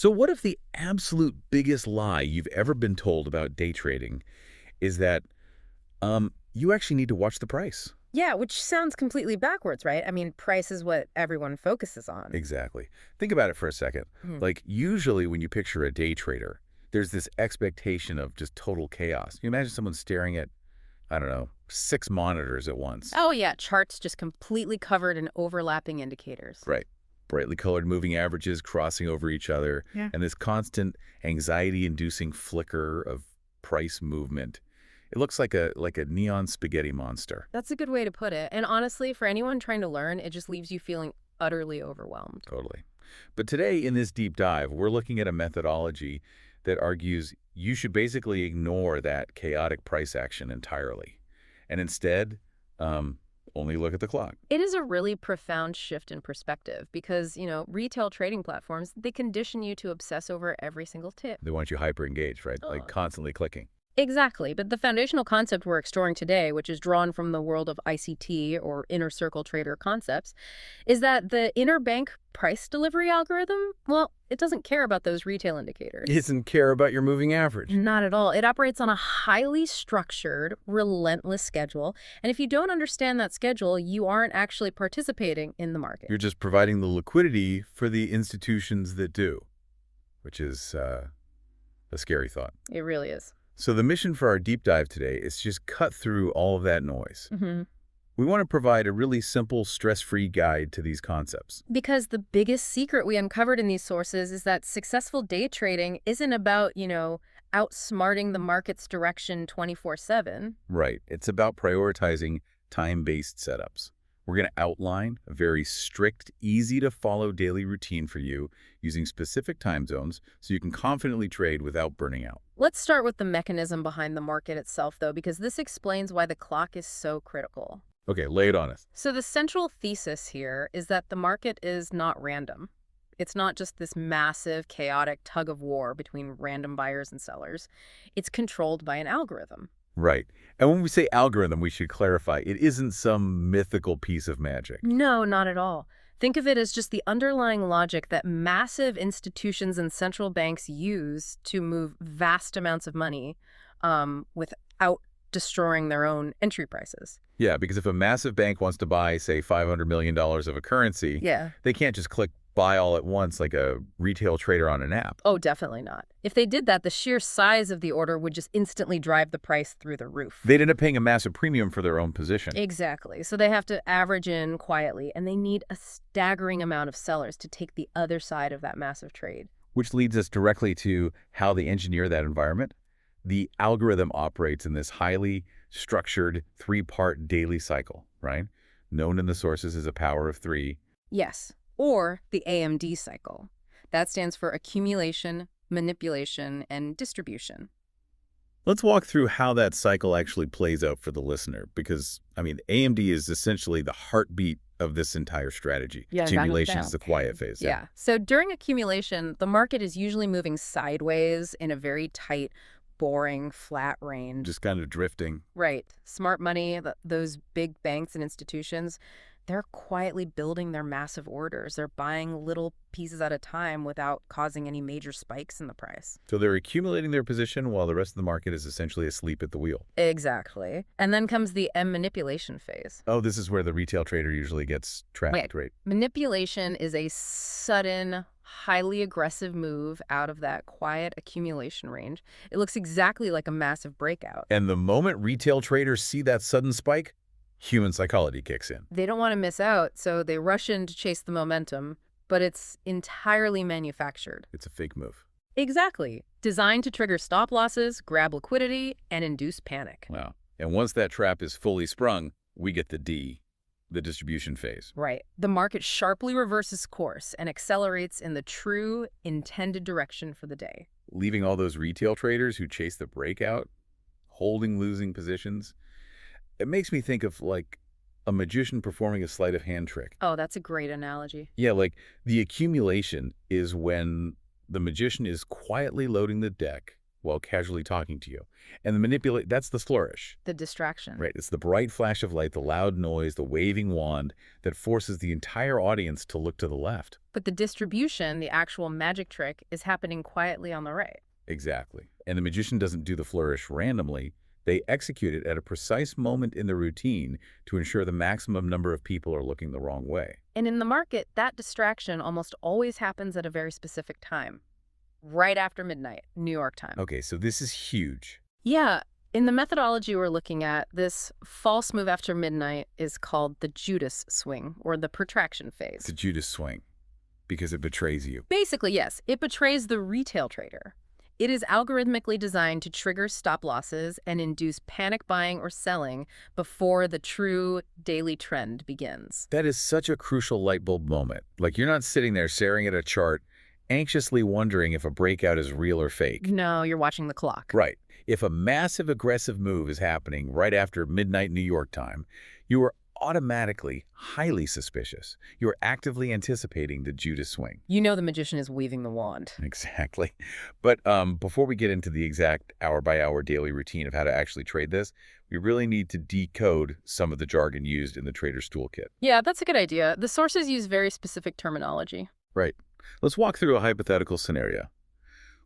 So what if the absolute biggest lie you've ever been told about day trading is that you actually need to watch the price? Yeah, which sounds completely backwards, right? I mean, price is what everyone focuses on. Exactly. Think about it for a second. Mhm. Like, usually when you picture a day trader, there's this expectation of just total chaos. You imagine someone staring at, I don't know, 6 monitors at once. Oh, yeah, charts just completely covered in overlapping indicators. Right. Brightly colored moving averages crossing over each other, Yeah. and this constant anxiety-inducing flicker of price movement. It looks like a neon spaghetti monster. That's a good way to put it. And honestly, for anyone trying to learn, it just leaves you feeling utterly overwhelmed. Totally. But today in this deep dive, we're looking at a methodology that argues you should basically ignore that chaotic price action entirely, and instead, um, only look at the clock. It is a really profound shift in perspective because, retail trading platforms, they condition you to obsess over every single tip. They want you hyper engaged, right? Like Oh. constantly clicking. Exactly, but the foundational concept we're exploring today, which is drawn from the world of ICT or inner circle trader concepts, is that the Interbank Price Delivery Algorithm, well, it doesn't care about those retail indicators. It doesn't care about your moving average. Not at all. It operates on a highly structured, relentless schedule, and if you don't understand that schedule, you aren't actually participating in the market. You're just providing the liquidity for the institutions that do, which is a scary thought. It really is. So the mission for our deep dive today is to just cut through all of that noise. hmm We want to provide a really simple, stress-free guide to these concepts. Because the biggest secret we uncovered in these sources is that successful day trading isn't about, outsmarting the market's direction 24/7. Right. It's about prioritizing time-based setups. We're going to outline a very strict, easy-to-follow daily routine for you using specific time zones so you can confidently trade without burning out. Let's start with the mechanism behind the market itself, though, because this explains why the clock is so critical. Okay, lay it on us. So the central thesis here is that the market is not random. It's not just this massive, chaotic tug of war between random buyers and sellers. It's controlled by an algorithm. Right. And when we say algorithm, we should clarify, it isn't some mythical piece of magic. No, not at all. Think of it as just the underlying logic that massive institutions and central banks use to move vast amounts of money without destroying their own entry prices. Yeah, because if a massive bank wants to buy, say, $500 million of a currency, Yeah. they can't just click buy all at once like a retail trader on an app. Oh, definitely not. If they did that, the sheer size of the order would just instantly drive the price through the roof. They'd end up paying a massive premium for their own position. Exactly. So they have to average in quietly, and they need a staggering amount of sellers to take the other side of that massive trade. Which leads us directly to how they engineer that environment. The algorithm operates in this highly structured 3-part daily cycle, right? Known in the sources as a power of 3. Yes, or the AMD cycle. That stands for accumulation, manipulation, and distribution. Let's walk through how that cycle actually plays out for the listener, because, AMD is essentially the heartbeat of this entire strategy. Yeah, Accumulation is the quiet phase. Yeah. So during accumulation, the market is usually moving sideways in a very tight, boring, flat range. Just kind of drifting. Right. Smart money, those big banks and institutions, they're quietly building their massive orders. They're buying little pieces at a time without causing any major spikes in the price. So they're accumulating their position while the rest of the market is essentially asleep at the wheel. Exactly. And then comes the M manipulation phase. Oh, this is where the retail trader usually gets trapped, right? Manipulation is a sudden, highly aggressive move out of that quiet accumulation range. It looks exactly like a massive breakout. And the moment retail traders see that sudden spike, human psychology kicks in. They don't want to miss out, so they rush in to chase the momentum, but it's entirely manufactured. It's a fake move. Exactly. Designed to trigger stop losses, grab liquidity, and induce panic. Wow. And once that trap is fully sprung, we get the D, the distribution phase. Right. The market sharply reverses course and accelerates in the true intended direction for the day. Leaving all those retail traders who chase the breakout, holding losing positions. It makes me think of like a magician performing a sleight of hand trick. Oh, that's a great analogy. Yeah, like the accumulation is when the magician is quietly loading the deck, while casually talking to you. And that's the flourish. The distraction. Right, it's the bright flash of light, the loud noise, the waving wand that forces the entire audience to look to the left. But the distribution, the actual magic trick, is happening quietly on the right. Exactly. And the magician doesn't do the flourish randomly. They execute it at a precise moment in the routine to ensure the maximum number of people are looking the wrong way. And in the market, that distraction almost always happens at a very specific time. Right after midnight, New York time. Okay, so this is huge. Yeah, in the methodology we're looking at, this false move after midnight is called the Judas Swing, or the protraction phase. The Judas Swing, because it betrays you. Basically, yes, it betrays the retail trader. It is algorithmically designed to trigger stop losses and induce panic buying or selling before the true daily trend begins. That is such a crucial light bulb moment. Like, you're not sitting there staring at a chart, anxiously wondering if a breakout is real or fake. No, you're watching the clock. Right. If a massive aggressive move is happening right after midnight New York time, you are automatically highly suspicious. You're actively anticipating the Judas Swing. You know the magician is waving the wand. Exactly. But before we get into the exact hour-by-hour daily routine of how to actually trade this, we really need to decode some of the jargon used in the Trader's Toolkit. Yeah, that's a good idea. The sources use very specific terminology. Right. Let's walk through a hypothetical scenario.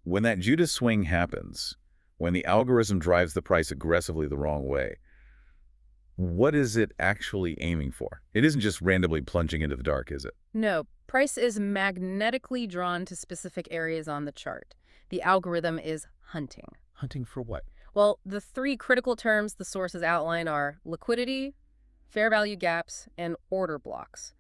When that Judas Swing happens, when the algorithm drives the price aggressively the wrong way, what is it actually aiming for? It isn't just randomly plunging into the dark, is it? No, price is magnetically drawn to specific areas on the chart. The algorithm is hunting. Hunting for what? Well, the three critical terms the sources outline are liquidity, fair value gaps, and order blocks.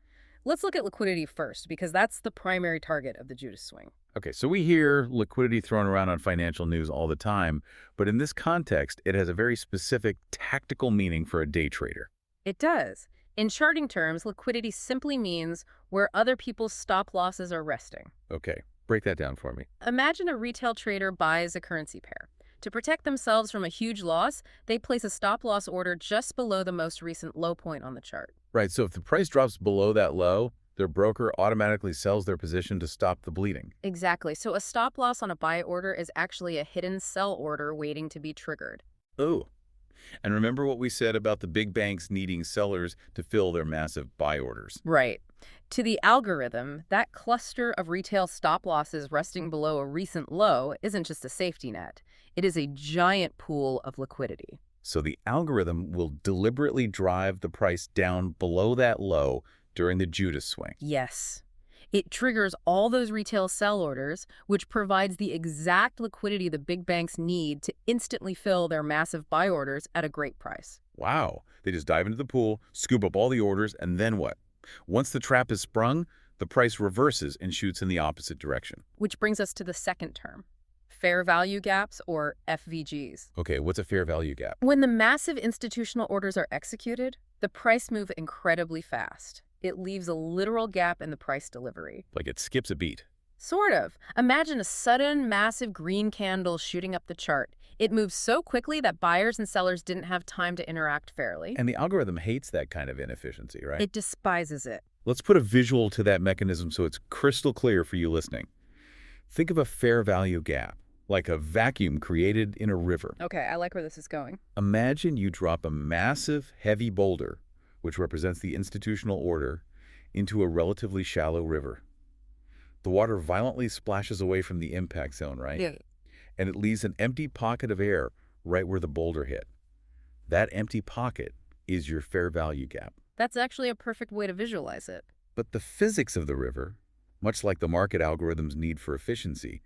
Let's look at liquidity first, because that's the primary target of the Judas Swing. Okay, so we hear liquidity thrown around on financial news all the time, but in this context, it has a very specific tactical meaning for a day trader. It does. In charting terms, liquidity simply means where other people's stop losses are resting. Okay, break that down for me. Imagine a retail trader buys a currency pair. To protect themselves from a huge loss, they place a stop-loss order just below the most recent low point on the chart. Right, so if the price drops below that low, their broker automatically sells their position to stop the bleeding. Exactly. So a stop-loss on a buy order is actually a hidden sell order waiting to be triggered. Oh, and remember what we said about the big banks needing sellers to fill their massive buy orders. Right. To the algorithm, that cluster of retail stop losses resting below a recent low isn't just a safety net. It is a giant pool of liquidity. So the algorithm will deliberately drive the price down below that low during the Judas Swing. Yes. It triggers all those retail sell orders, which provides the exact liquidity the big banks need to instantly fill their massive buy orders at a great price. Wow. They just dive into the pool, scoop up all the orders, and then what? Once the trap is sprung, the price reverses and shoots in the opposite direction. Which brings us to the second term, fair value gaps, or FVGs. Okay, what's a fair value gap? When the massive institutional orders are executed, the price moves incredibly fast. It leaves a literal gap in the price delivery. Like it skips a beat. Sort of. Imagine a sudden, massive green candle shooting up the chart. It moves so quickly that buyers and sellers didn't have time to interact fairly. And the algorithm hates that kind of inefficiency, right? It despises it. Let's put a visual to that mechanism so it's crystal clear for you listening. Think of a fair value gap, like a vacuum created in a river. Okay, I like where this is going. Imagine you drop a massive, heavy boulder, which represents the institutional order, into a relatively shallow river. The water violently splashes away from the impact zone, right? Yeah. And it leaves an empty pocket of air right where the boulder hit. That empty pocket is your fair value gap. That's actually a perfect way to visualize it. But the physics of the river, much like the market algorithm's need for efficiency,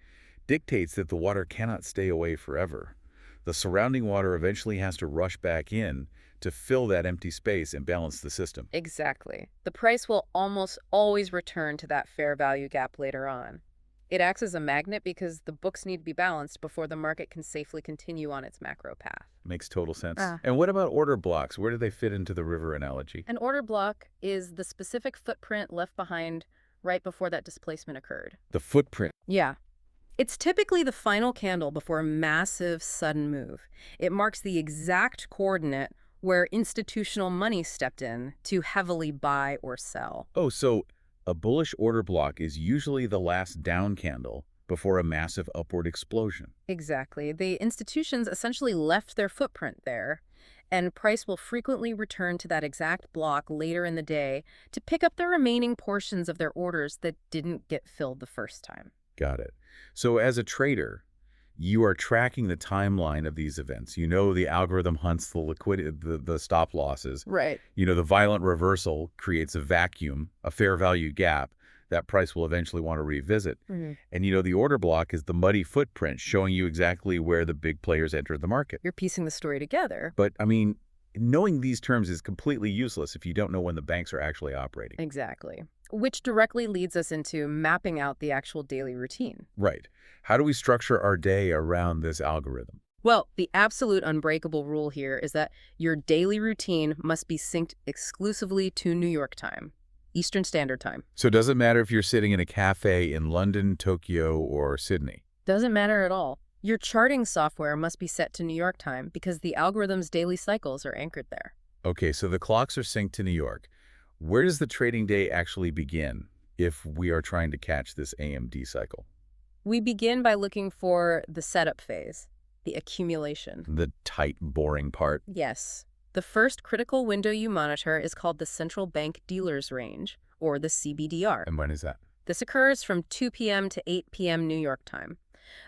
dictates that the water cannot stay away forever. The surrounding water eventually has to rush back in to fill that empty space and balance the system. Exactly. The price will almost always return to that fair value gap later on. It acts as a magnet because the books need to be balanced before the market can safely continue on its macro path. Makes total sense. And what about order blocks? Where do they fit into the river analogy? An order block is the specific footprint left behind right before that displacement occurred. The footprint. Yeah. It's typically the final candle before a massive, sudden move. It marks the exact coordinate where institutional money stepped in to heavily buy or sell. Oh, so a bullish order block is usually the last down candle before a massive upward explosion. Exactly. The institutions essentially left their footprint there, and price will frequently return to that exact block later in the day to pick up the remaining portions of their orders that didn't get filled the first time. Got it. So as a trader, you are tracking the timeline of these events. You know the algorithm hunts the liquidity, the stop losses. Right. You know the violent reversal creates a vacuum, a fair value gap that price will eventually want to revisit. Mhm. And you know the order block is the muddy footprint showing you exactly where the big players entered the market. You're piecing the story together. But I mean, knowing these terms is completely useless if you don't know when the banks are actually operating. Exactly. Which directly leads us into mapping out the actual daily routine. Right. How do we structure our day around this algorithm? Well, the absolute unbreakable rule here is that your daily routine must be synced exclusively to New York time, Eastern Standard Time. So it doesn't matter if you're sitting in a cafe in London, Tokyo, or Sydney. Doesn't matter at all. Your charting software must be set to New York time because the algorithm's daily cycles are anchored there. Okay, so the clocks are synced to New York. Where does the trading day actually begin if we are trying to catch this AMD cycle? We begin by looking for the setup phase, the accumulation. The tight, boring part? Yes. The first critical window you monitor is called the Central Bank Dealers Range, or the CBDR. And when is that? This occurs from 2 p.m. to 8 p.m. New York time.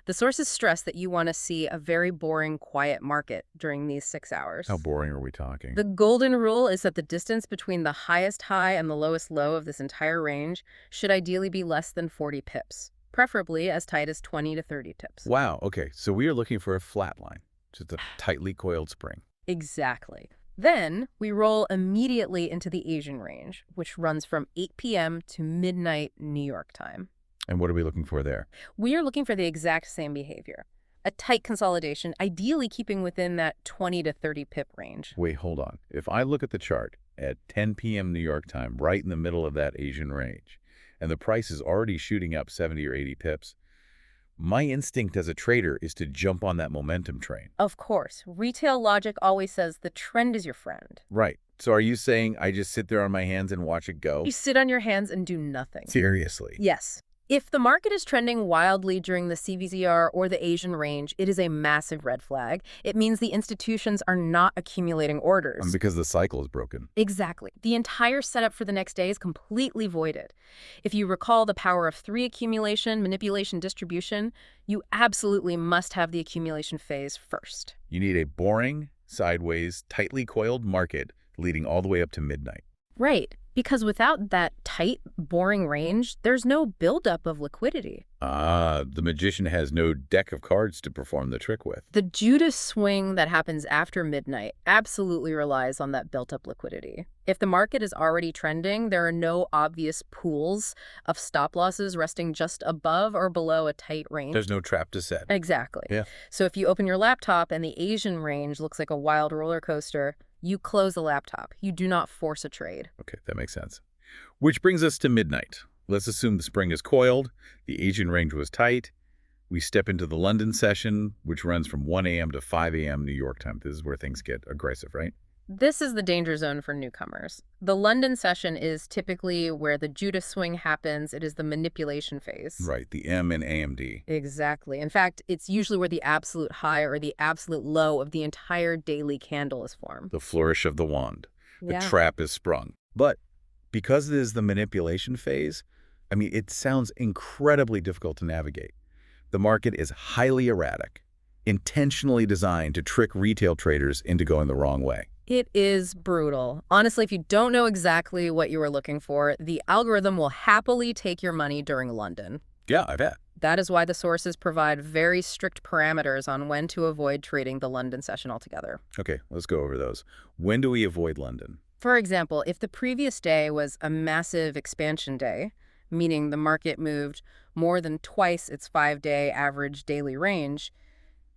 The sources stress that you want to see a very boring, quiet market during these 6 hours. How boring are we talking? The golden rule is that the distance between the highest high and the lowest low of this entire range should ideally be less than 40 pips, preferably as tight as 20 to 30 pips. Wow, okay, so we are looking for a flat line, just a tightly coiled spring. Exactly. Then we roll immediately into the Asian range, which runs from 8 p.m. to midnight New York time. And what are we looking for there? We are looking for the exact same behavior. A tight consolidation, ideally keeping within that 20 to 30 pip range. Wait, hold on. If I look at the chart at 10 p.m. New York time, right in the middle of that Asian range, and the price is already shooting up 70 or 80 pips, my instinct as a trader is to jump on that momentum train. Of course, retail logic always says the trend is your friend. Right. So are you saying I just sit there on my hands and watch it go? You sit on your hands and do nothing. Seriously? Yes. If the market is trending wildly during the CVZR or the Asian range, it is a massive red flag. It means the institutions are not accumulating orders. Because the cycle is broken. Exactly. The entire setup for the next day is completely voided. If you recall the power of 3 accumulation, manipulation, distribution, you absolutely must have the accumulation phase first. You need a boring, sideways, tightly coiled market leading all the way up to midnight. Right. Because without that tight, boring range, there's no buildup of liquidity. Ah, the magician has no deck of cards to perform the trick with. The Judas Swing that happens after midnight absolutely relies on that built-up liquidity. If the market is already trending, there are no obvious pools of stop losses resting just above or below a tight range. There's no trap to set. Exactly. Yeah. So if you open your laptop and the Asian range looks like a wild roller coaster, you close the laptop. You do not force a trade. Okay, that makes sense. Which brings us to midnight. Let's assume the spring is coiled, the Asian range was tight. We step into the London session, which runs from 1 a.m. to 5 a.m. New York time. This is where things get aggressive, right? This is the danger zone for newcomers. The London session is typically where the Judas Swing happens. It is the manipulation phase. Right, the M in AMD. Exactly. In fact, it's usually where the absolute high or the absolute low of the entire daily candle is formed. The flourish of the wand. The Yeah. trap is sprung. But because it is the manipulation phase, I mean, it sounds incredibly difficult to navigate. The market is highly erratic, intentionally designed to trick retail traders into going the wrong way. It is brutal. Honestly, if you don't know exactly what you are looking for, the algorithm will happily take your money during London. Yeah, I bet. That is why the sources provide very strict parameters on when to avoid trading the London session altogether. Okay, let's go over those. When do we avoid London? For example, if the previous day was a massive expansion day, meaning the market moved more than twice its 5-day average daily range,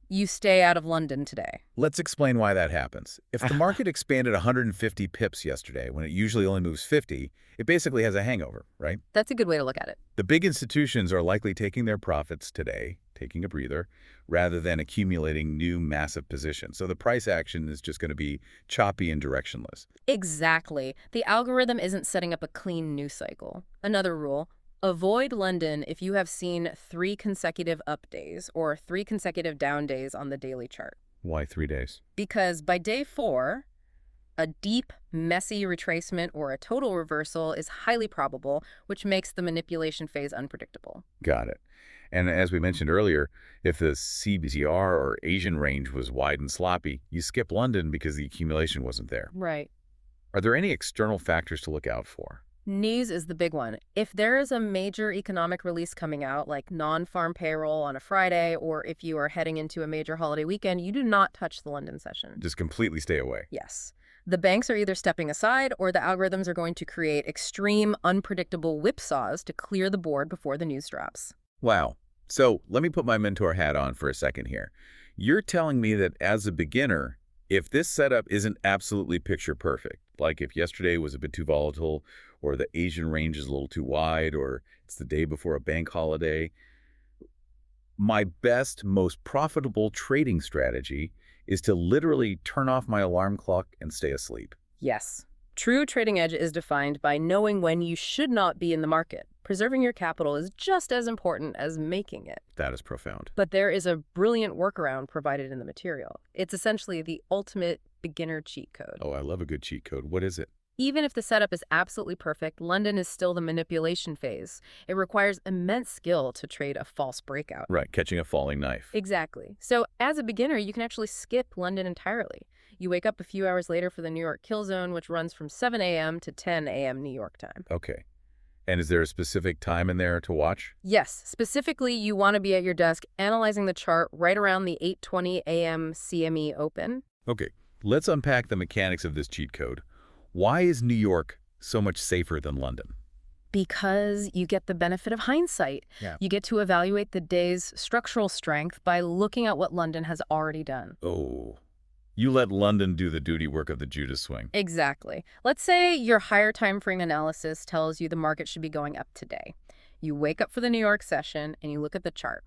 you stay out of London today. Let's explain why that happens. If the market expanded 150 pips yesterday, when it usually only moves 50, it basically has a hangover, right? That's a good way to look at it. The big institutions are likely taking their profits today, taking a breather, rather than accumulating new massive positions. So the price action is just going to be choppy and directionless. Exactly. The algorithm isn't setting up a clean news cycle. Another rule, Avoid London if you have seen 3 consecutive up days or 3 consecutive down days on the daily chart. Why 3 days? Because by day 4, a deep, messy retracement or a total reversal is highly probable, which makes the manipulation phase unpredictable. Got it. And as we mentioned earlier, if the CBCR or Asian range was wide and sloppy, you skip London because the accumulation wasn't there. Right. Are there any external factors to look out for? News is the big one. If there is a major economic release coming out, like non-farm payroll on a Friday, or if you are heading into a major holiday weekend, you do not touch the London session. Just completely stay away. Yes. The banks are either stepping aside or the algorithms are going to create extreme, unpredictable whipsaws to clear the board before the news drops. Wow. So let me put my mentor hat on for a second here. You're telling me that as a beginner, if this setup isn't absolutely picture perfect, like if yesterday was a bit too volatile, or the Asian range is a little too wide, or it's the day before a bank holiday, my best, most profitable trading strategy is to literally turn off my alarm clock and stay asleep. Yes. True trading edge is defined by knowing when you should not be in the market. Preserving your capital is just as important as making it. That is profound. But there is a brilliant workaround provided in the material. It's essentially the ultimate beginner cheat code. Oh, I love a good cheat code. What is it? Even if the setup is absolutely perfect, London is still the manipulation phase. It requires immense skill to trade a false breakout. Right, catching a falling knife. Exactly. So as a beginner, you can actually skip London entirely. You wake up a few hours later for the New York Kill Zone, which runs from 7 a.m. to 10 a.m. New York time. Okay. And is there a specific time in there to watch? Yes. Specifically, you want to be at your desk analyzing the chart right around the 8:20 a.m. CME open. Okay, let's unpack the mechanics of this cheat code. Why is New York so much safer than London? Because you get the benefit of hindsight. Yeah. You get to evaluate the day's structural strength by looking at what London has already done. Oh, you let London do the duty work of the Judas Swing. Exactly. Let's say your higher time frame analysis tells you the market should be going up today. You wake up for the New York session and you look at the chart.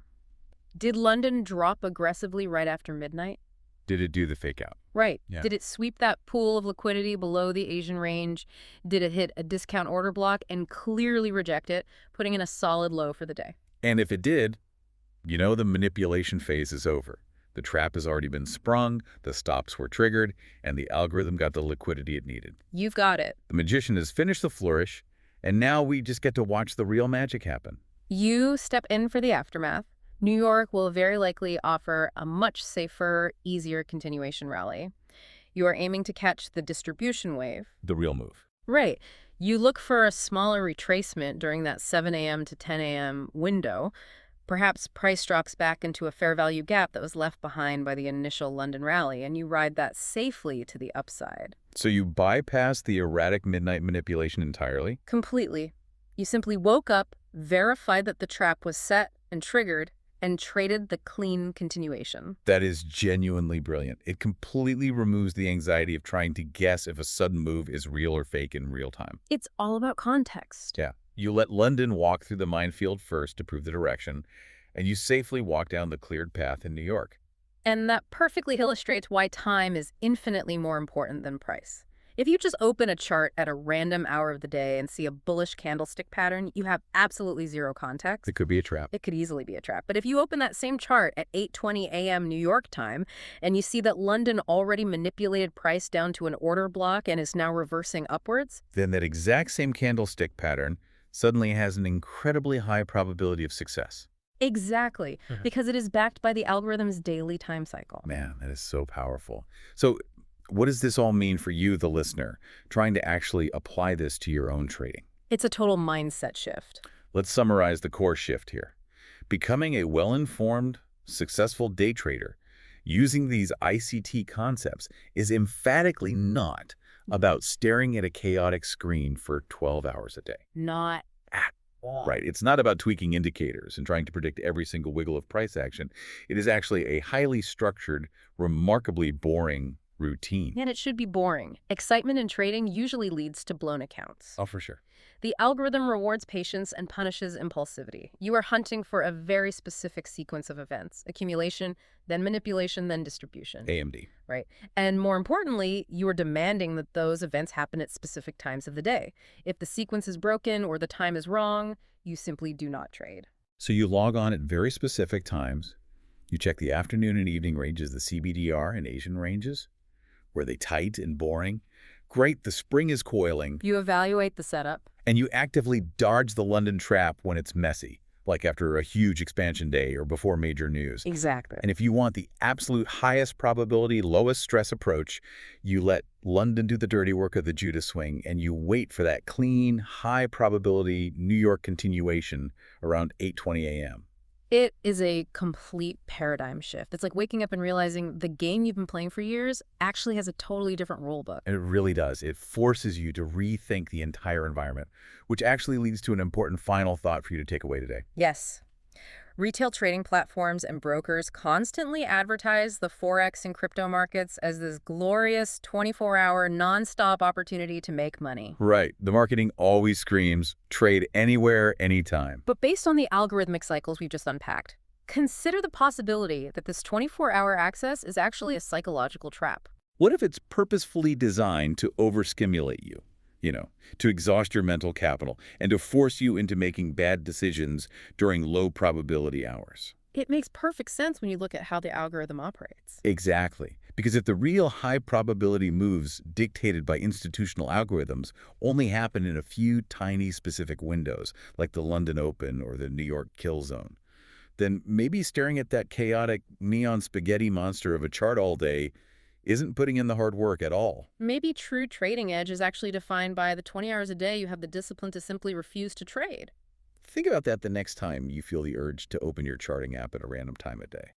Did London drop aggressively right after midnight? Did it do the fake out? Right. Yeah. Did it sweep that pool of liquidity below the Asian range? Did it hit a discount order block and clearly reject it, putting in a solid low for the day? And if it did, you know the manipulation phase is over. The trap has already been sprung, the stops were triggered, and the algorithm got the liquidity it needed. You've got it. The magician has finished the flourish, and now we just get to watch the real magic happen. You step in for the aftermath. New York will very likely offer a much safer, easier continuation rally. You are aiming to catch the distribution wave. The real move. Right. You look for a smaller retracement during that 7 a.m. to 10 a.m. window. Perhaps price drops back into a fair value gap that was left behind by the initial London rally, and you ride that safely to the upside. So you bypass the erratic midnight manipulation entirely? Completely. You simply woke up, verified that the trap was set and triggered, and traded the clean continuation. That is genuinely brilliant. It completely removes the anxiety of trying to guess if a sudden move is real or fake in real time. It's all about context. Yeah. You let London walk through the minefield first to prove the direction, and you safely walk down the cleared path in New York. And that perfectly illustrates why time is infinitely more important than price. If you just open a chart at a random hour of the day and see a bullish candlestick pattern, you have absolutely zero context. It could be a trap. It could easily be a trap. But if you open that same chart at 8:20 a.m. New York time and you see that London already manipulated price down to an order block and is now reversing upwards, Then that exact same candlestick pattern suddenly has an incredibly high probability of success. exactly, because it is backed by the algorithm's daily time cycle. Man, that is so powerful. So what does this all mean for you, the listener, trying to actually apply this to your own trading? It's a total mindset shift. Let's summarize the core shift here. Becoming a well-informed, successful day trader using these ICT concepts is emphatically not about staring at a chaotic screen for 12 hours a day. Not at all. Right. It's not about tweaking indicators and trying to predict every single wiggle of price action. It is actually a highly structured, remarkably boring routine. And it should be boring. Excitement in trading usually leads to blown accounts. Oh, for sure. The algorithm rewards patience and punishes impulsivity. You are hunting for a very specific sequence of events: accumulation, then manipulation, then distribution. AMD. Right? And more importantly, you are demanding that those events happen at specific times of the day. If the sequence is broken or the time is wrong, you simply do not trade. So you log on at very specific times. You check the afternoon and evening ranges, the CBDR and Asian ranges. Were they tight and boring? Great, the spring is coiling. You evaluate the setup. And you actively dodge the London trap when it's messy, like after a huge expansion day or before major news. Exactly. And if you want the absolute highest probability, lowest stress approach, you let London do the dirty work of the Judas Swing, and you wait for that clean, high probability New York continuation around 8:20 a.m. It is a complete paradigm shift. It's like waking up and realizing the game you've been playing for years actually has a totally different rule book. And it really does. It forces you to rethink the entire environment, which actually leads to an important final thought for you to take away today. Yes. Retail trading platforms and brokers constantly advertise the Forex and crypto markets as this glorious 24-hour nonstop opportunity to make money. Right. The marketing always screams, trade anywhere, anytime. But based on the algorithmic cycles we've just unpacked, consider the possibility that this 24-hour access is actually a psychological trap. What if it's purposefully designed to overstimulate you? To exhaust your mental capital and to force you into making bad decisions during low probability hours. It makes perfect sense when you look at how the algorithm operates. Exactly. Because if the real high probability moves dictated by institutional algorithms only happen in a few tiny specific windows, like the London Open or the New York Kill Zone, then maybe staring at that chaotic neon spaghetti monster of a chart all day isn't putting in the hard work at all. Maybe true trading edge is actually defined by the 20 hours a day you have the discipline to simply refuse to trade. Think about that the next time you feel the urge to open your charting app at a random time of day.